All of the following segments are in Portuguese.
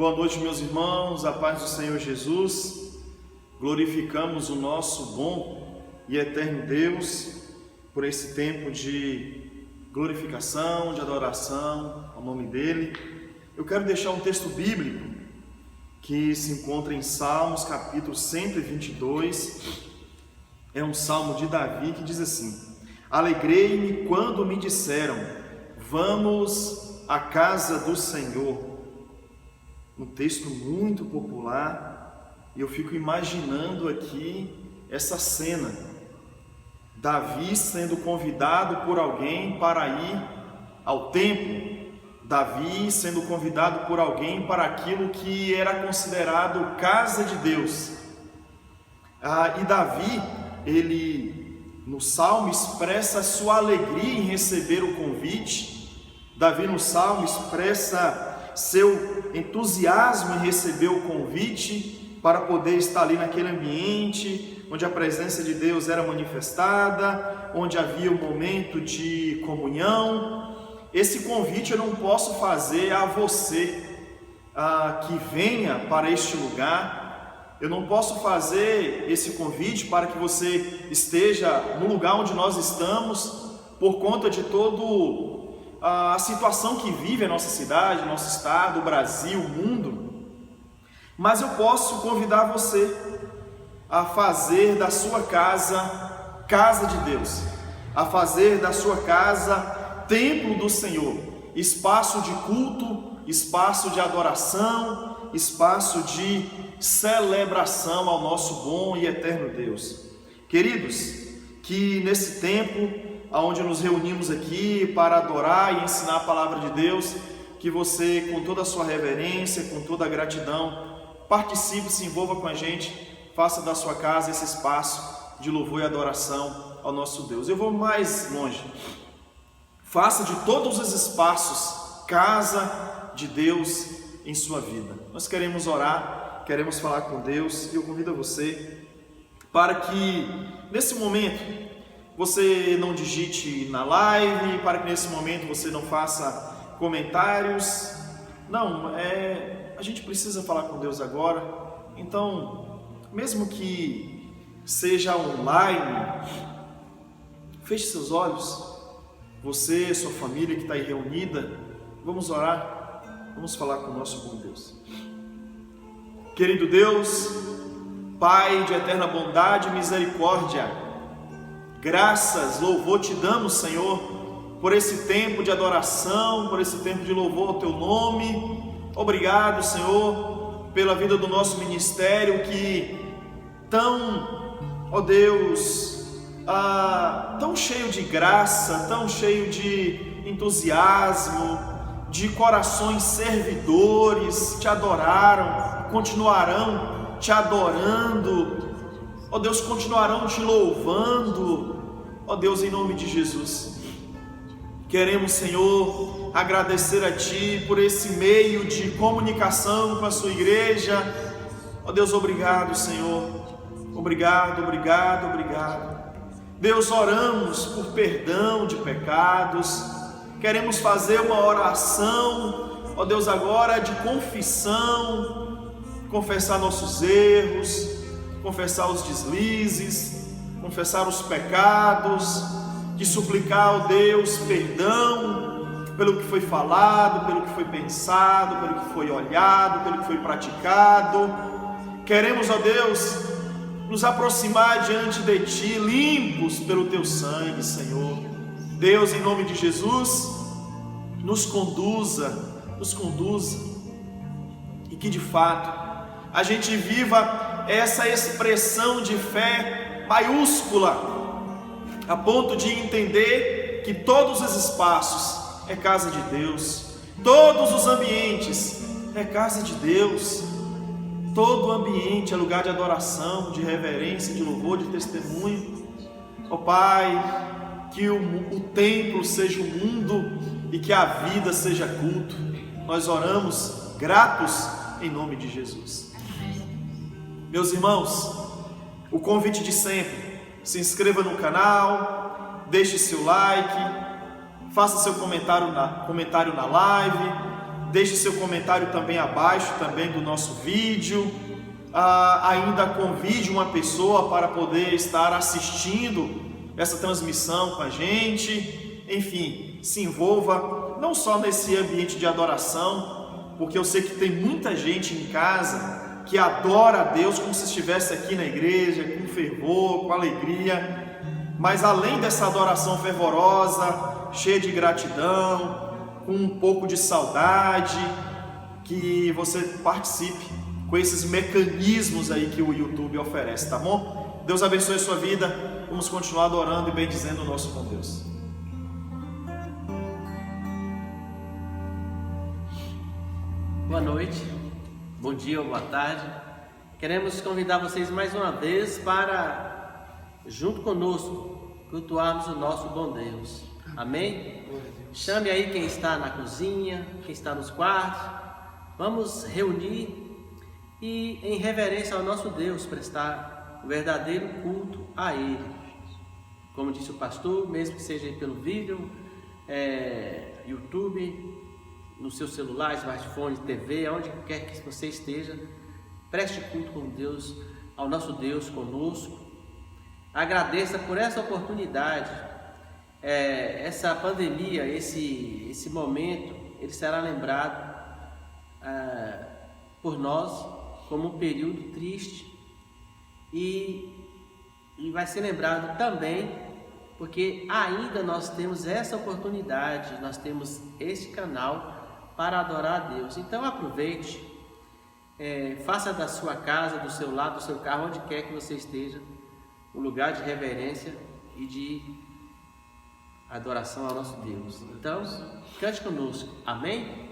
Boa noite, meus irmãos, a paz do Senhor Jesus. Glorificamos o nosso bom e eterno Deus por esse tempo de glorificação, de adoração ao nome dEle. Eu quero deixar um texto bíblico que se encontra em Salmos, capítulo 122. É um salmo de Davi que diz assim: Alegrei-me quando me disseram, vamos à casa do Senhor. Um texto muito popular, e eu fico imaginando aqui essa cena. Davi sendo convidado por alguém para ir ao templo. Davi sendo convidado por alguém para aquilo que era considerado casa de Deus. E Davi, ele no Salmo expressa a sua alegria em receber o convite. Davi no Salmo expressa seu entusiasmo em receber o convite para poder estar ali naquele ambiente onde a presença de Deus era manifestada, onde havia um momento de comunhão. Esse convite eu não posso fazer a você que venha para este lugar. Eu não posso fazer esse convite para que você esteja no lugar onde nós estamos por conta de todo a situação que vive a nossa cidade, nosso estado, o Brasil, o mundo. Mas eu posso convidar você a fazer da sua casa, casa de Deus, a fazer da sua casa, templo do Senhor, espaço de culto, espaço de adoração, espaço de celebração ao nosso bom e eterno Deus. Queridos, que nesse tempo onde nos reunimos aqui para adorar e ensinar a palavra de Deus, que você, com toda a sua reverência, com toda a gratidão, participe, se envolva com a gente, faça da sua casa esse espaço de louvor e adoração ao nosso Deus. Eu vou mais longe. Faça de todos os espaços casa de Deus em sua vida. Nós queremos orar, queremos falar com Deus, e eu convido você para que nesse momento você não digite na live, para que nesse momento você não faça comentários. Não, a gente precisa falar com Deus agora. Então, mesmo que seja online, feche seus olhos. Você, sua família que está aí reunida, vamos orar, vamos falar com o nosso bom Deus. Querido Deus, Pai de eterna bondade e misericórdia, graças, louvor te damos, Senhor, por esse tempo de adoração, por esse tempo de louvor ao teu nome. Obrigado, Senhor, pela vida do nosso ministério que tão, Deus, tão cheio de graça, tão cheio de entusiasmo, de corações servidores, te adoraram, continuarão te adorando. Deus, continuarão te louvando. Deus, em nome de Jesus, queremos, Senhor, agradecer a Ti por esse meio de comunicação com a sua igreja. Deus, obrigado, Senhor. Obrigado. Deus, oramos por perdão de pecados. Queremos fazer uma oração, Deus, agora de confissão, confessar nossos erros, confessar os deslizes, confessar os pecados, de suplicar, Deus, perdão pelo que foi falado, pelo que foi pensado, pelo que foi olhado, pelo que foi praticado. Queremos, Deus, nos aproximar diante de Ti, limpos pelo Teu sangue, Senhor. Deus, em nome de Jesus, nos conduza, e que de fato a gente viva essa expressão de fé maiúscula, a ponto de entender que todos os espaços é casa de Deus, todos os ambientes é casa de Deus, todo ambiente é lugar de adoração, de reverência, de louvor, de testemunho. Pai, que o templo seja o mundo e que a vida seja culto. Nós oramos gratos em nome de Jesus. Meus irmãos, o convite de sempre: se inscreva no canal, deixe seu like, faça seu comentário na live, deixe seu comentário também abaixo também do nosso vídeo. Ainda convide uma pessoa para poder estar assistindo essa transmissão com a gente. Enfim, se envolva não só nesse ambiente de adoração, porque eu sei que tem muita gente em casa que adora a Deus como se estivesse aqui na igreja, com fervor, com alegria, mas além dessa adoração fervorosa, cheia de gratidão, com um pouco de saudade, que você participe com esses mecanismos aí que o YouTube oferece, tá bom? Deus abençoe a sua vida. Vamos continuar adorando e bendizendo o nosso bom Deus. Boa noite, bom dia ou boa tarde. Queremos convidar vocês mais uma vez para, junto conosco, cultuarmos o nosso bom Deus. Amém? Chame aí quem está na cozinha, quem está nos quartos. Vamos reunir e, em reverência ao nosso Deus, prestar o verdadeiro culto a Ele. Como disse o pastor, mesmo que seja pelo vídeo, YouTube, no seu celular, smartphone, TV, aonde quer que você esteja, preste culto com Deus, ao nosso Deus conosco. Agradeça por essa oportunidade. Essa pandemia, esse momento, ele será lembrado por nós como um período triste e vai ser lembrado também porque ainda nós temos essa oportunidade, nós temos este canal para adorar a Deus. Então aproveite, faça da sua casa, do seu lar, do seu carro, onde quer que você esteja, um lugar de reverência e de adoração ao nosso Deus. Então, cante conosco. Amém?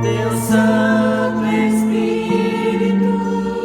Teu Santo Espírito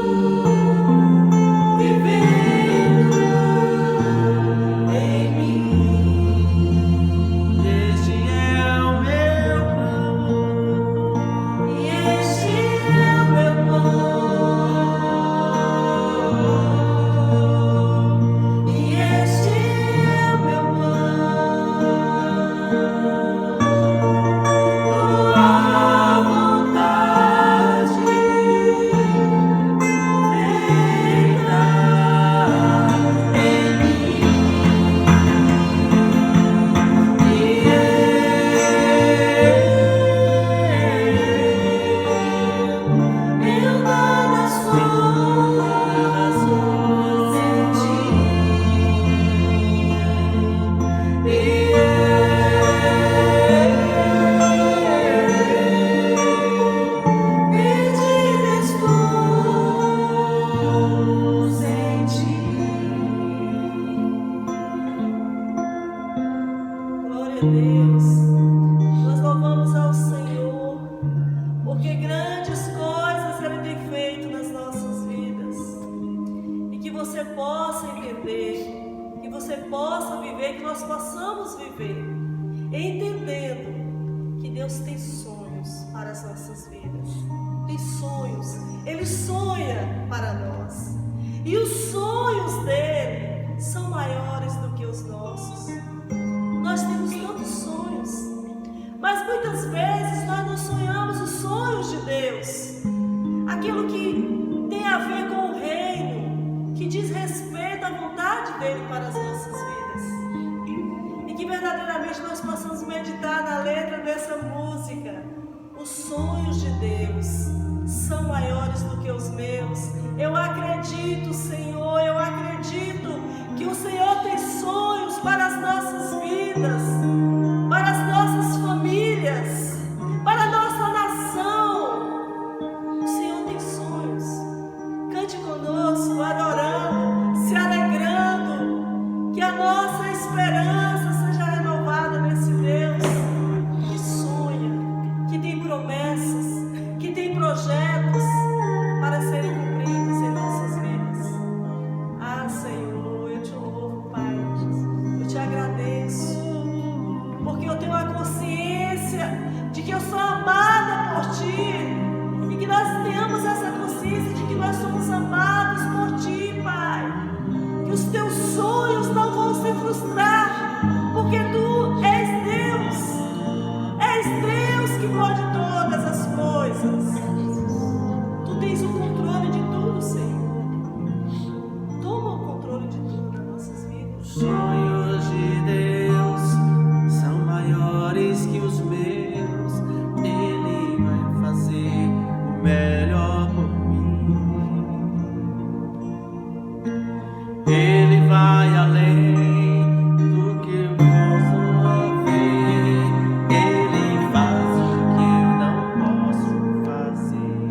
possa viver, que nós possamos viver, entendendo que Deus tem sonhos para as nossas vidas. Tem sonhos, Ele sonha para nós. E os sonhos dele são maiores do que os nossos. Nós temos tantos sonhos, mas muitas vezes nós não sonhamos os sonhos de Deus, aquilo que tem a ver com o reino, que diz respeito à vontade dele para as nossas vidas. E que verdadeiramente nós possamos meditar na letra dessa música. Os sonhos de Deus são maiores do que os meus. Eu acredito, Senhor, eu acredito que o Senhor tem sonhos para as nossas vidas, para as nossas famílias, para a nossa nação. O Senhor tem sonhos. Cante conosco, adorando, se alegrando, que a nossa esperança seja renovada nesse Deus que sonha, que tem promessas, que tem projetos para serem cumpridos em nossas vidas. Ah, Senhor, eu te louvo, Pai. Eu te agradeço, porque eu tenho a consciência de que eu sou amada por Ti, e que nós tenhamos essa consciência de que nós somos amados por Ti, Pai. Que os Teus sonhos não vão se frustrar, porque Tu és Deus que pode todas as coisas. Tu tens o controle de tudo, Senhor. Toma o controle de tudo nas nossas vidas. Os sonhos de Deus são maiores que os meus. Ele vai fazer o melhor por mim. Ele vai além do que eu posso ver. Ele faz o que eu não posso fazer.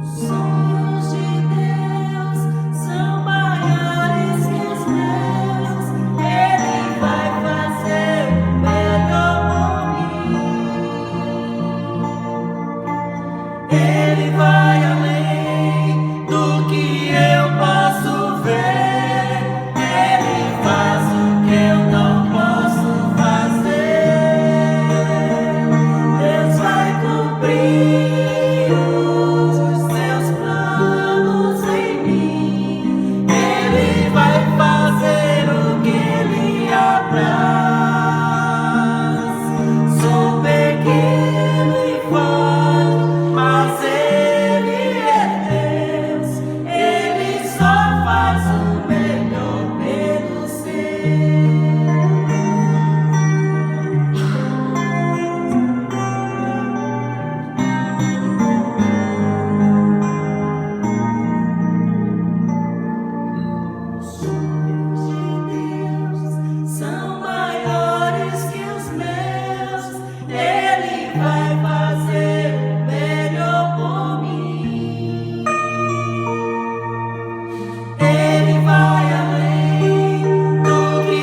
Os sonhos de Deus são maiores que os meus. Ele vai fazer o melhor por mim. Ele vai além do que eu posso ver. Ele faz o que eu não posso fazer. Deus vai cumprir os seus planos em mim. Ele vai fazer o que Ele apraz. Sou pequeno e forte, mas Ele é Deus. Ele só faz o melhor pelo ser. Os sonhos de Deus são maiores que os meus. Ele vai fazer o melhor por mim. Ele vai além do que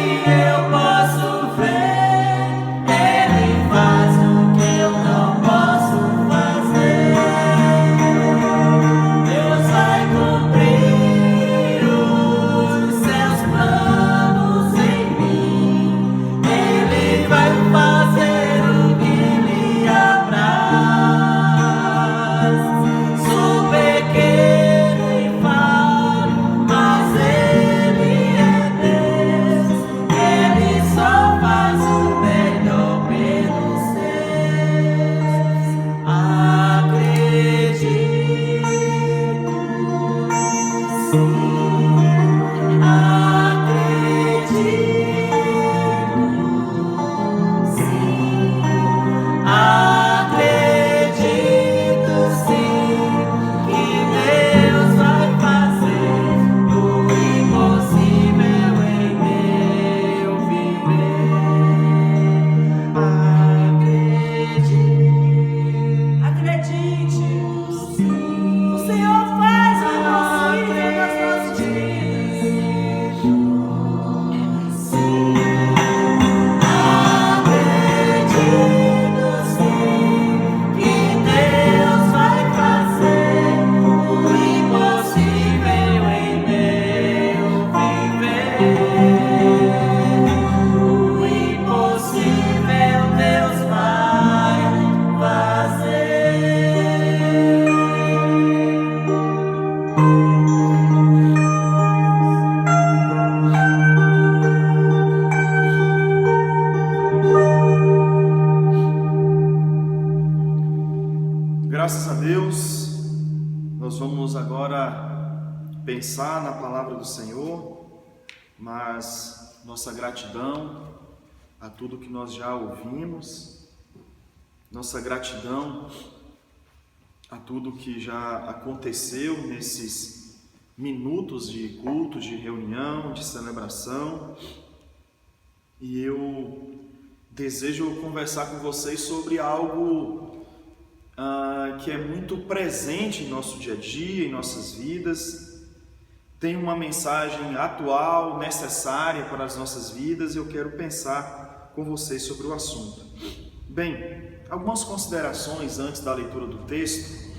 pensar na palavra do Senhor, mas nossa gratidão a tudo que nós já ouvimos, nossa gratidão a tudo que já aconteceu nesses minutos de culto, de reunião, de celebração. E eu desejo conversar com vocês sobre algo que é muito presente em nosso dia a dia, em nossas vidas. Tem uma mensagem atual, necessária para as nossas vidas, e eu quero pensar com vocês sobre o assunto. Bem, algumas considerações antes da leitura do texto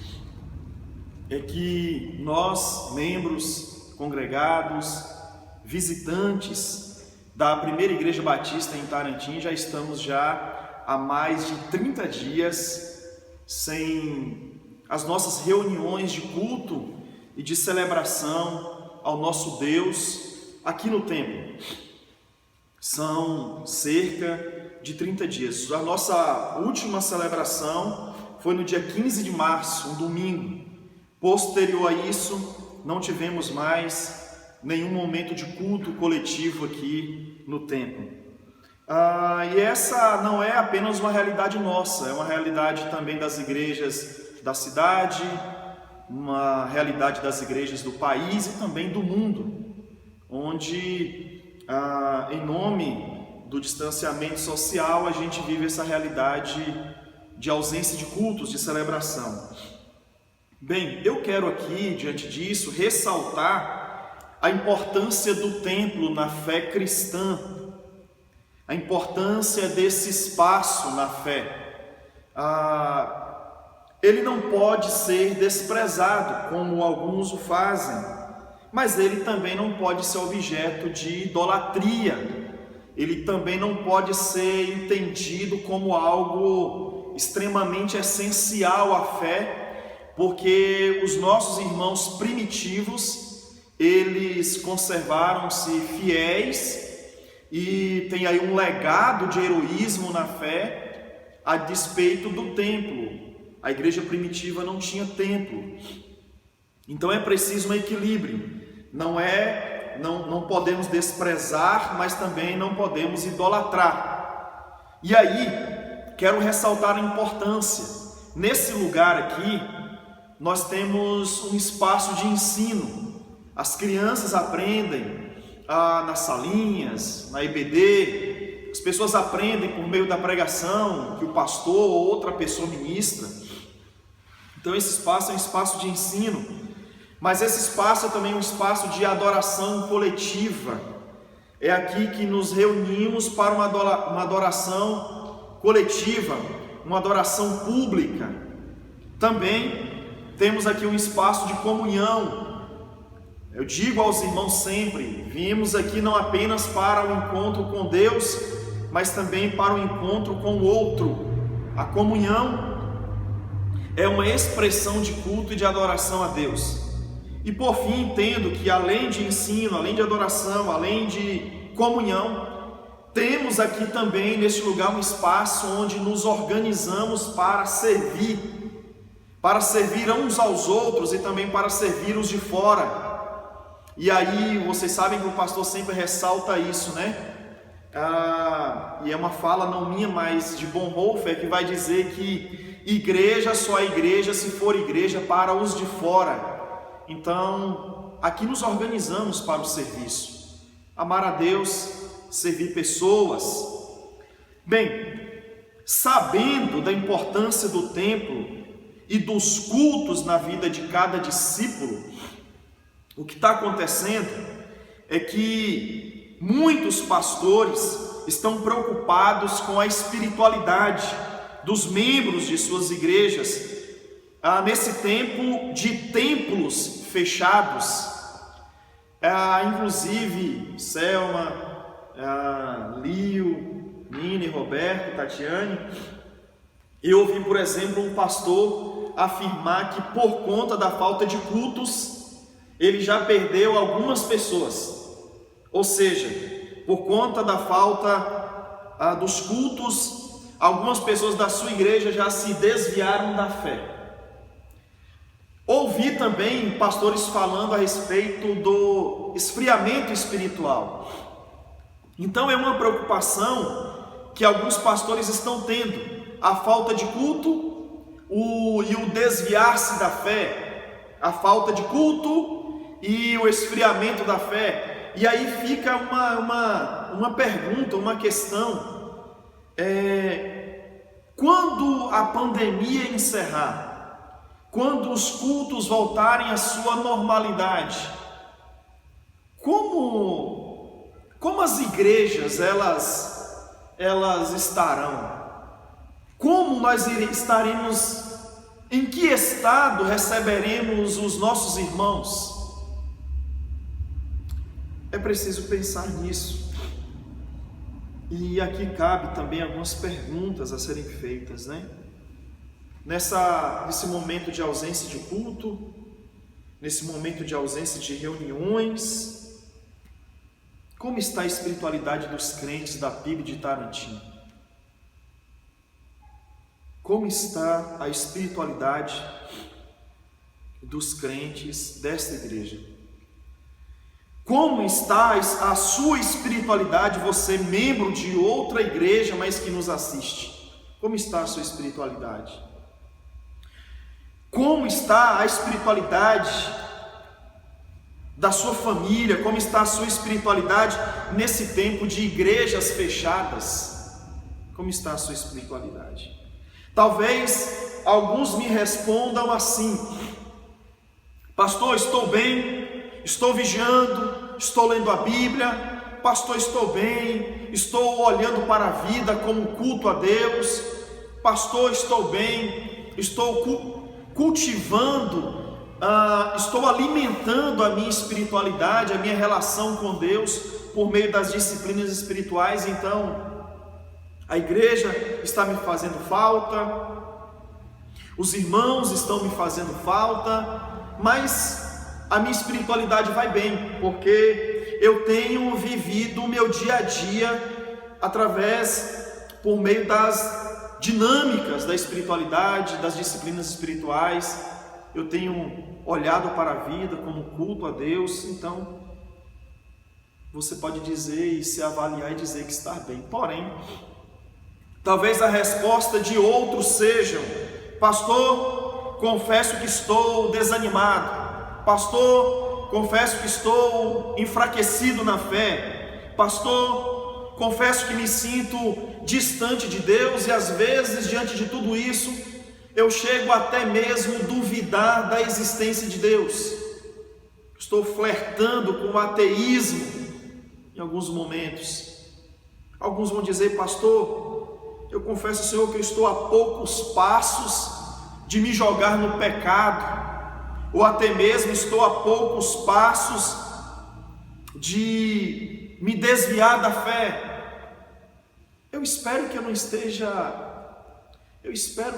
é que nós, membros, congregados, visitantes da primeira Igreja Batista em Tarantim, já estamos há mais de 30 dias sem as nossas reuniões de culto e de celebração ao nosso Deus aqui no templo. São cerca de 30 dias. A nossa última celebração foi no dia 15 de março, um domingo. Posterior a isso, não tivemos mais nenhum momento de culto coletivo aqui no templo. E essa não é apenas uma realidade nossa, é uma realidade também das igrejas da cidade, uma realidade das igrejas do país e também do mundo, onde, em nome do distanciamento social, a gente vive essa realidade de ausência de cultos, de celebração. Bem, eu quero aqui, diante disso, ressaltar a importância do templo na fé cristã, a importância desse espaço na fé. Ele não pode ser desprezado, como alguns o fazem, mas ele também não pode ser objeto de idolatria. Ele também não pode ser entendido como algo extremamente essencial à fé, porque os nossos irmãos primitivos, eles conservaram-se fiéis e tem aí um legado de heroísmo na fé a despeito do templo. A igreja primitiva não tinha templo. Então é preciso um equilíbrio. Não podemos desprezar, mas também não podemos idolatrar. E aí, quero ressaltar a importância. Nesse lugar aqui, nós temos um espaço de ensino. As crianças aprendem nas salinhas, na EBD, as pessoas aprendem por meio da pregação que o pastor ou outra pessoa ministra. Então esse espaço é um espaço de ensino, mas esse espaço é também um espaço de adoração coletiva. É aqui que nos reunimos para uma adoração coletiva, uma adoração pública. Também temos aqui um espaço de comunhão. Eu digo aos irmãos sempre, viemos aqui não apenas para o encontro com Deus, mas também para o encontro com o outro. A comunhão é uma expressão de culto e de adoração a Deus. E por fim, entendo que além de ensino, além de adoração, além de comunhão, temos aqui também neste lugar um espaço onde nos organizamos para servir uns aos outros e também para servir os de fora. E aí, vocês sabem que o pastor sempre ressalta isso, né? E é uma fala não minha, mas de Bonhoeffer, que vai dizer que igreja só é igreja se for igreja para os de fora. Então, aqui nos organizamos para o serviço. Amar a Deus, servir pessoas. Bem, sabendo da importância do templo e dos cultos na vida de cada discípulo, o que está acontecendo é que muitos pastores estão preocupados com a espiritualidade dos membros de suas igrejas nesse tempo de templos fechados. Inclusive Selma, Lio, Nini, Roberto, Tatiane. Eu ouvi, por exemplo, um pastor afirmar que por conta da falta de cultos, ele já perdeu algumas pessoas. Ou seja, por conta da falta dos cultos, algumas pessoas da sua igreja já se desviaram da fé. Ouvi ouvi também pastores falando a respeito do esfriamento espiritual. Então é uma preocupação que alguns pastores estão tendo, a falta de culto e o desviar-se da fé, a falta de culto e o esfriamento da fé. E aí fica uma pergunta, uma questão, quando a pandemia encerrar, quando os cultos voltarem à sua normalidade, como as igrejas elas estarão? Como nós estaremos? Em que estado receberemos os nossos irmãos? É preciso pensar nisso. E aqui cabe também algumas perguntas a serem feitas, né? Nesse momento de ausência de culto, nesse momento de ausência de reuniões, como está a espiritualidade dos crentes da PIB de Tarantim? Como está a espiritualidade dos crentes desta igreja? Como está a sua espiritualidade, você membro de outra igreja, mas que nos assiste? Como está a sua espiritualidade? Como está a espiritualidade da sua família? Como está a sua espiritualidade nesse tempo de igrejas fechadas? Como está a sua espiritualidade? Talvez alguns me respondam assim: pastor, estou bem, estou vigiando, estou lendo a Bíblia, pastor, estou bem, estou olhando para a vida como culto a Deus, pastor, estou bem, estou cultivando, estou alimentando a minha espiritualidade, a minha relação com Deus por meio das disciplinas espirituais. Então a igreja está me fazendo falta, os irmãos estão me fazendo falta, mas a minha espiritualidade vai bem, porque eu tenho vivido o meu dia a dia por meio das dinâmicas da espiritualidade, das disciplinas espirituais. Eu tenho olhado para a vida como culto a Deus. Então você pode dizer e se avaliar e dizer que está bem. Porém, talvez a resposta de outros sejam: pastor, confesso que estou desanimado, pastor, confesso que estou enfraquecido na fé, pastor, confesso que me sinto distante de Deus, e às vezes, diante de tudo isso, eu chego até mesmo duvidar da existência de Deus. Estou flertando com o ateísmo em alguns momentos. Alguns vão dizer: pastor, eu confesso ao Senhor que eu estou a poucos passos de me jogar no pecado, ou até mesmo estou a poucos passos de me desviar da fé. Eu espero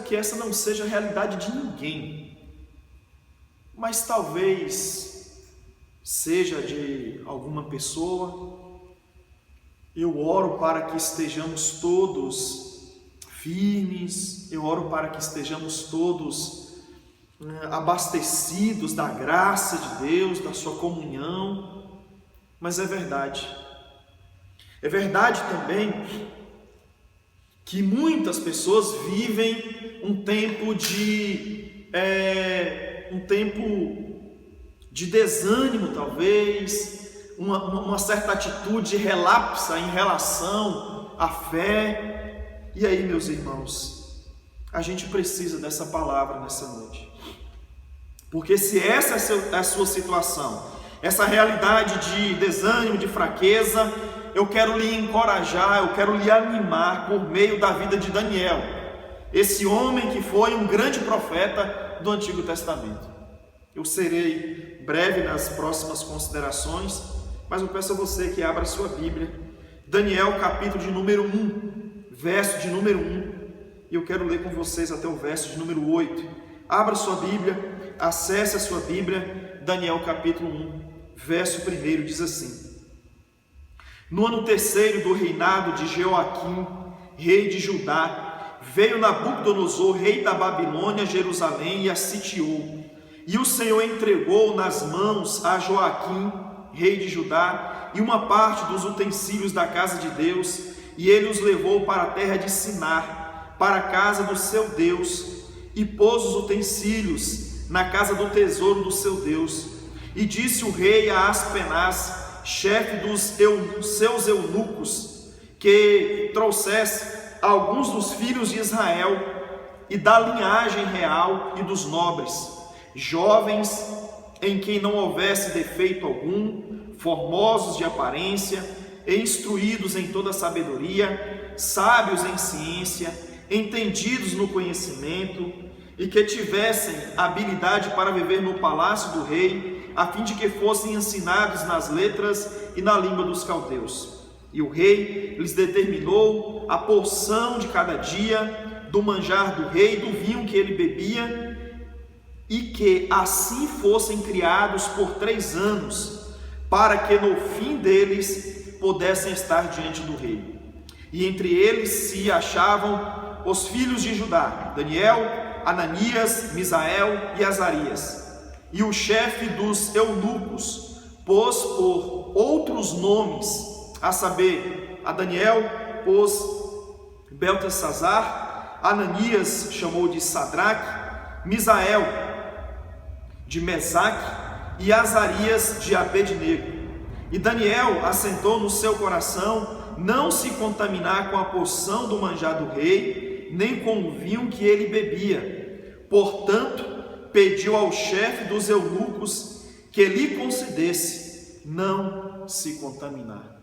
que essa não seja a realidade de ninguém, mas talvez seja de alguma pessoa. Eu oro para que estejamos todos firmes, eu oro para que estejamos todos abastecidos da graça de Deus, da sua comunhão. Mas é verdade também que muitas pessoas vivem um tempo de desânimo, talvez, uma certa atitude relapsa em relação à fé. E aí, meus irmãos, a gente precisa dessa palavra nessa noite, porque se essa é a sua situação, essa realidade de desânimo, de fraqueza, eu quero lhe encorajar, eu quero lhe animar por meio da vida de Daniel, esse homem que foi um grande profeta do Antigo Testamento. Eu serei breve nas próximas considerações, mas eu peço a você que abra a sua Bíblia, Daniel capítulo de número 1, verso de número 1, e eu quero ler com vocês até o verso de número 8. Abra a sua Bíblia, acesse a sua Bíblia, Daniel capítulo 1, verso 1, diz assim: no ano terceiro do reinado de Jeoaquim, rei de Judá, veio Nabucodonosor, rei da Babilônia, a Jerusalém, e a sitiou. E o Senhor entregou nas mãos a Joaquim, rei de Judá, e uma parte dos utensílios da casa de Deus, e ele os levou para a terra de Sinar, para a casa do seu Deus, e pôs os utensílios na casa do tesouro do seu Deus. E disse o rei a Aspenaz, chefe dos seus eunucos, que trouxesse alguns dos filhos de Israel e da linhagem real e dos nobres, jovens em quem não houvesse defeito algum, formosos de aparência, e instruídos em toda sabedoria, sábios em ciência, entendidos no conhecimento, e que tivessem habilidade para viver no palácio do rei, a fim de que fossem ensinados nas letras e na língua dos caldeus. E o rei lhes determinou a porção de cada dia do manjar do rei, do vinho que ele bebia, e que assim fossem criados por 3 anos, para que no fim deles pudessem estar diante do rei. E entre eles se achavam os filhos de Judá, Daniel, Ananias, Misael e Azarias. E o chefe dos eunucos pôs por outros nomes, a saber, a Daniel pôs Beltesazar, Ananias chamou de Sadraque, Misael de Mesaque e Azarias de Abednego. E Daniel assentou no seu coração não se contaminar com a porção do manjar do rei, nem com o vinho que ele bebia. Portanto, pediu ao chefe dos eunucos que lhe concedesse não se contaminar.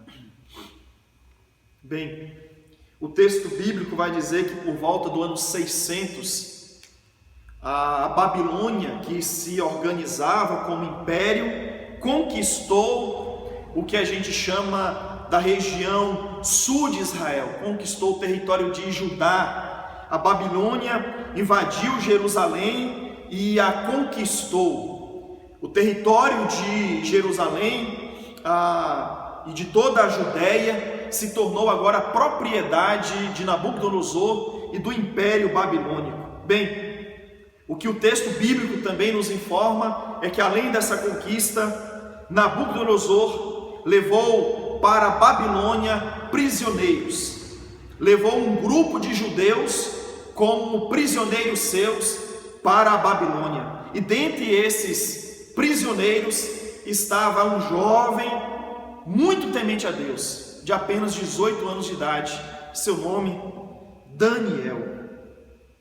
Bem, o texto bíblico vai dizer que por volta do ano 600, a Babilônia, que se organizava como império, conquistou o que a gente chama da região sul de Israel, conquistou o território de Judá. A Babilônia invadiu Jerusalém e a conquistou. O território de Jerusalém e de toda a Judéia se tornou agora propriedade de Nabucodonosor e do Império Babilônico. Bem, o que o texto bíblico também nos informa é que além dessa conquista, Nabucodonosor levou para a Babilônia prisioneiros, levou um grupo de judeus como prisioneiros seus para a Babilônia, e dentre esses prisioneiros estava um jovem muito temente a Deus, de apenas 18 anos de idade, seu nome Daniel.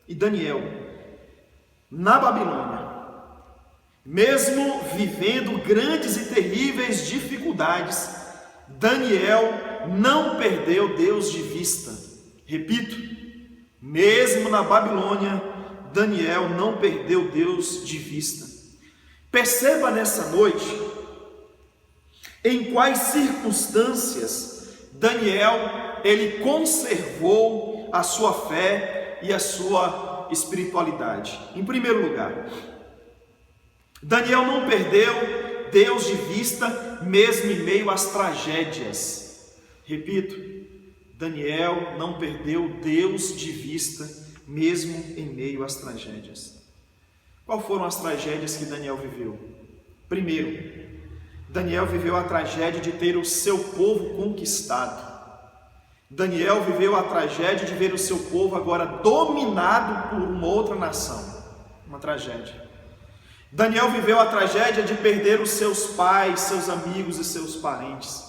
E Daniel, na Babilônia, mesmo vivendo grandes e terríveis dificuldades, Daniel não perdeu Deus de vista. Repito, mesmo na Babilônia, Daniel não perdeu Deus de vista. Perceba nessa noite em quais circunstâncias Daniel ele conservou a sua fé e a sua espiritualidade. Em primeiro lugar, Daniel não perdeu Deus de vista mesmo em meio às tragédias. Repito, Daniel não perdeu Deus de vista mesmo em meio às tragédias. Quais foram as tragédias que Daniel viveu? Primeiro, Daniel viveu a tragédia de ter o seu povo conquistado. Daniel viveu a tragédia de ver o seu povo agora dominado por uma outra nação. Uma tragédia. Daniel viveu a tragédia de perder os seus pais, seus amigos e seus parentes.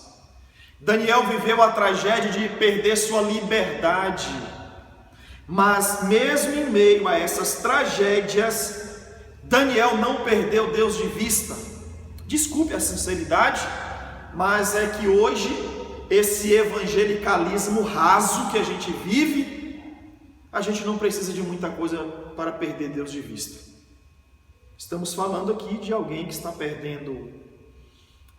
Daniel viveu a tragédia de perder sua liberdade. Mas mesmo em meio a essas tragédias, Daniel não perdeu Deus de vista. Desculpe a sinceridade, mas é que hoje esse evangelicalismo raso que a gente vive, a gente não precisa de muita coisa para perder Deus de vista. Estamos falando aqui de alguém que está perdendo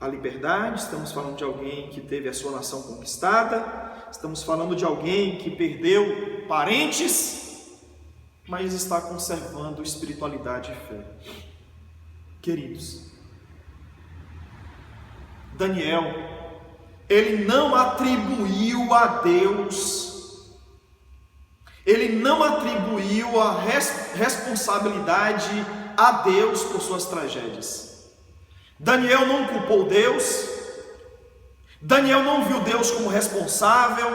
a liberdade, estamos falando de alguém que teve a sua nação conquistada, estamos falando de alguém que perdeu parentes, mas está conservando espiritualidade e fé. Queridos, Daniel, ele não atribuiu a Deus, ele não atribuiu a responsabilidade a Deus por suas tragédias. Daniel não culpou Deus, Daniel não viu Deus como responsável,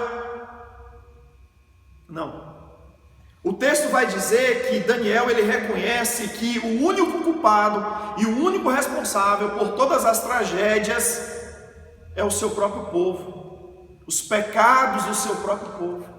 não. O texto vai dizer que Daniel, ele reconhece que o único culpado e o único responsável por todas as tragédias é o seu próprio povo, os pecados do seu próprio povo.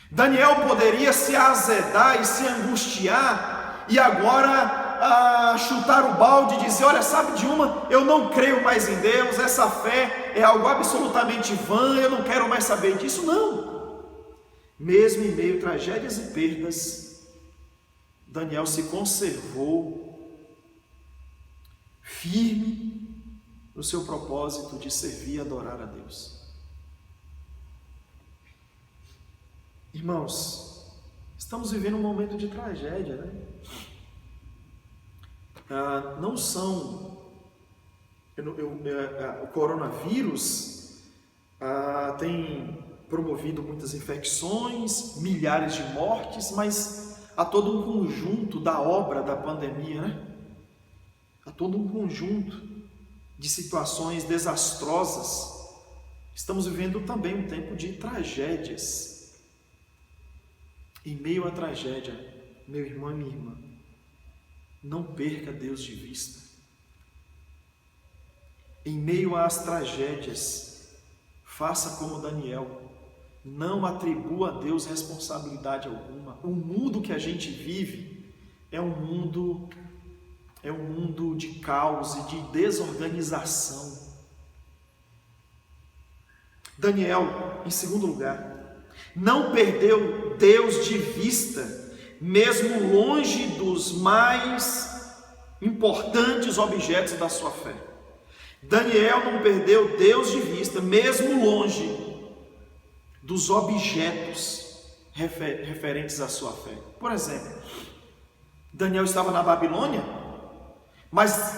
Daniel poderia se azedar e se angustiar e agora chutar o balde e dizer: olha, sabe de uma, eu não creio mais em Deus, essa fé é algo absolutamente vã, eu não quero mais saber disso. Não. Mesmo em meio a tragédias e perdas, Daniel se conservou firme no seu propósito de servir e adorar a Deus. Irmãos, estamos vivendo um momento de tragédia, né? Não são... o coronavírus tem promovido muitas infecções, milhares de mortes, mas há todo um conjunto da obra da pandemia, né? Há todo um conjunto de situações desastrosas. Estamos vivendo também um tempo de tragédias. Em meio à tragédia, meu irmão e minha irmã, não perca Deus de vista. Em meio às tragédias, faça como Daniel, não atribua a Deus responsabilidade alguma. O mundo que a gente vive é um mundo de caos e de desorganização. Daniel, em segundo lugar, não perdeu Deus de vista, mesmo longe dos mais importantes objetos da sua fé. Daniel não perdeu Deus de vista, mesmo longe dos objetos referentes à sua fé. Por exemplo, Daniel estava na Babilônia, mas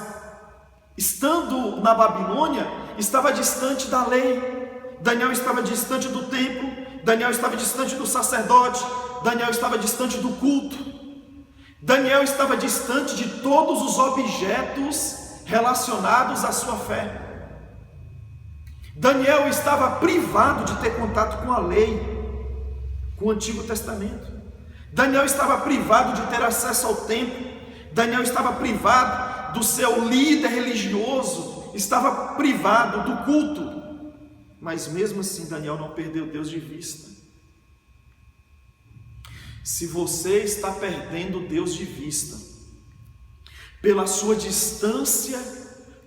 estando na Babilônia, estava distante da lei. Daniel estava distante do templo, Daniel estava distante do sacerdote, Daniel estava distante do culto, Daniel estava distante de todos os objetos relacionados à sua fé. Daniel estava privado de ter contato com a lei, com o Antigo Testamento. Daniel estava privado de ter acesso ao templo. Daniel estava privado do seu líder religioso, estava privado do culto. Mas mesmo assim, Daniel não perdeu Deus de vista. Se você está perdendo Deus de vista, pela sua distância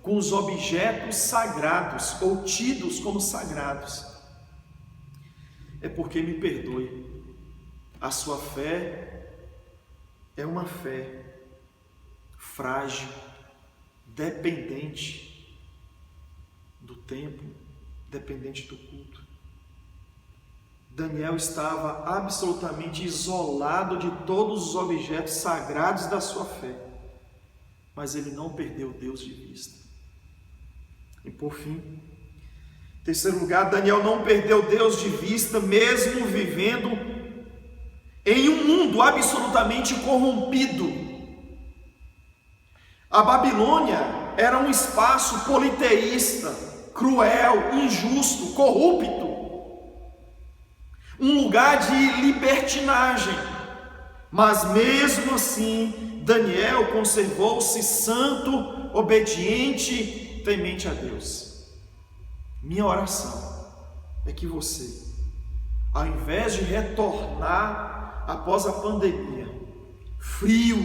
com os objetos sagrados, ou tidos como sagrados, é porque, me perdoe, a sua fé é uma fé frágil, dependente do templo, dependente do culto. Daniel estava absolutamente isolado de todos os objetos sagrados da sua fé, mas ele não perdeu Deus de vista. E por fim, em terceiro lugar, Daniel não perdeu Deus de vista, mesmo vivendo em um mundo absolutamente corrompido. A Babilônia era um espaço politeísta, cruel, injusto, corrupto, um lugar de libertinagem. Mas mesmo assim, Daniel conservou-se santo, obediente, temente a Deus. Minha oração é que você, ao invés de retornar após a pandemia, frio,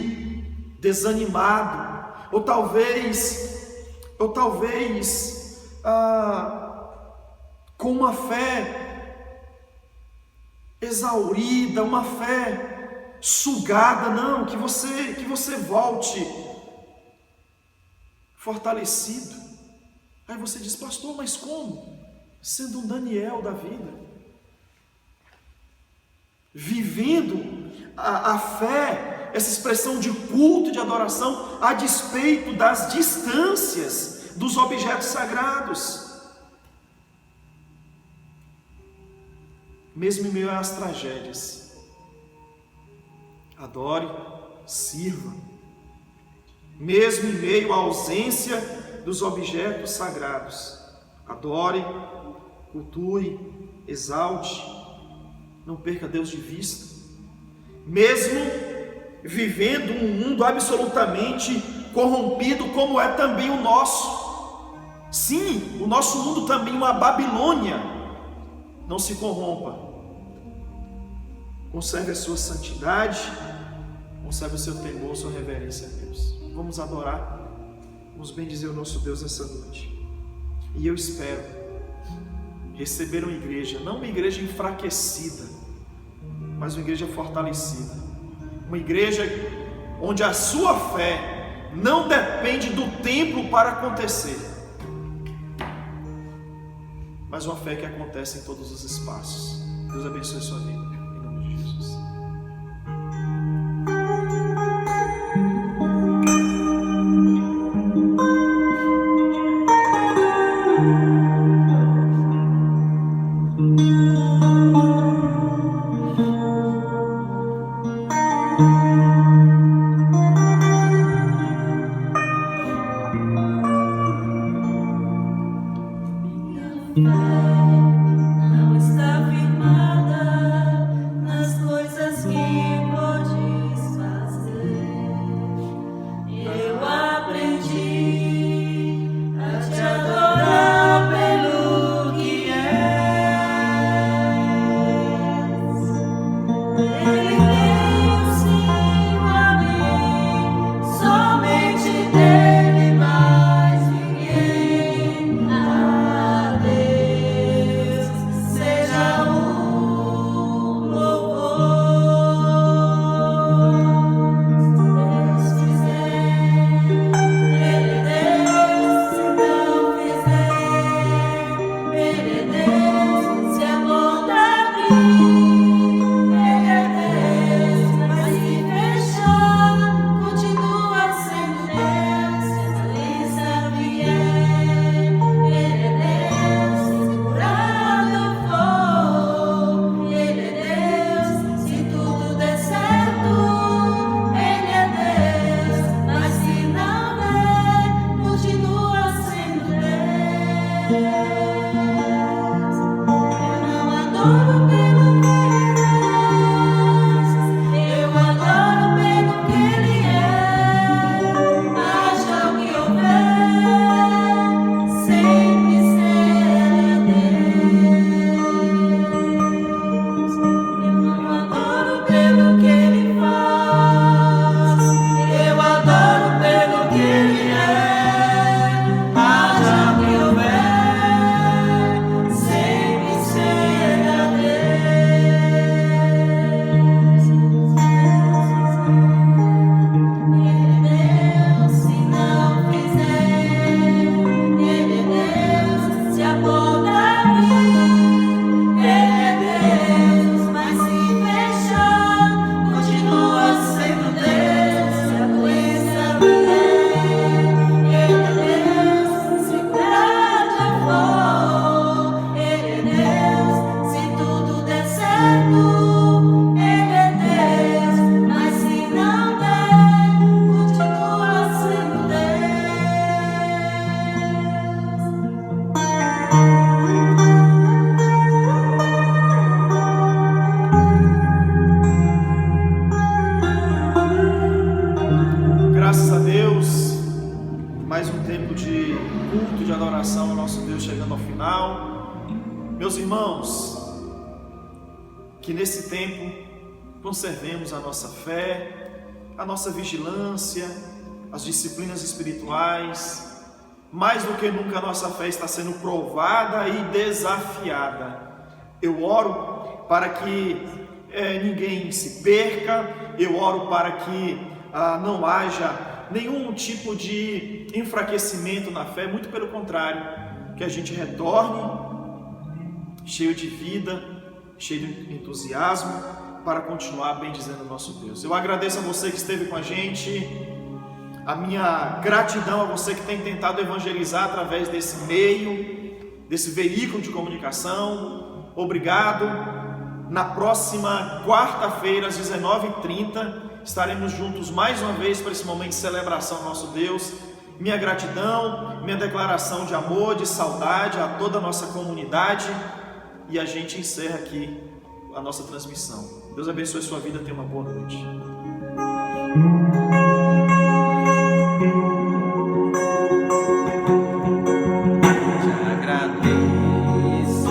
desanimado, ou talvez com uma fé exaurida, uma fé sugada, não, que você volte fortalecido. Aí você diz: pastor, mas como? Sendo um Daniel da vida, vivendo a fé, essa expressão de culto, de adoração, a despeito das distâncias dos objetos sagrados. Mesmo em meio às tragédias, adore, sirva. Mesmo em meio à ausência dos objetos sagrados, adore, cultue, exalte, não perca Deus de vista. Mesmo vivendo um mundo absolutamente corrompido, como é também o nosso. Sim, o nosso mundo também é uma Babilônia. Não se corrompa. Conserve a sua santidade, conserve o seu temor, sua reverência a Deus. Vamos adorar, vamos bendizer o nosso Deus essa noite. E eu espero receber uma igreja, não uma igreja enfraquecida, mas uma igreja fortalecida. Uma igreja onde a sua fé não depende do templo para acontecer, mas uma fé que acontece em todos os espaços. Deus abençoe a sua vida, em nome de Jesus. Não está firmada nas coisas que podes fazer. Eu aprendi a te adorar pelo que és. Ele tem o sim a mim, somente dele mais ninguém. Graças a Deus, mais um tempo de culto, de adoração ao nosso Deus chegando ao final. Meus irmãos, que nesse tempo conservemos a nossa fé, a nossa vigilância, as disciplinas espirituais. Mais do que nunca a nossa fé está sendo provada e desafiada. Eu oro para que ninguém se perca, eu oro para que não haja nenhum tipo de enfraquecimento na fé, muito pelo contrário, que a gente retorne cheio de vida, cheio de entusiasmo, para continuar bendizendo o nosso Deus. Eu agradeço a você que esteve com a gente, a minha gratidão a você que tem tentado evangelizar através desse meio, desse veículo de comunicação. Obrigado. Na próxima quarta-feira, às 19h30, estaremos juntos mais uma vez para esse momento de celebração ao nosso Deus. Minha gratidão, minha declaração de amor, de saudade a toda a nossa comunidade, e a gente encerra aqui a nossa transmissão. Deus abençoe a sua vida, tenha uma boa noite. Te agradeço,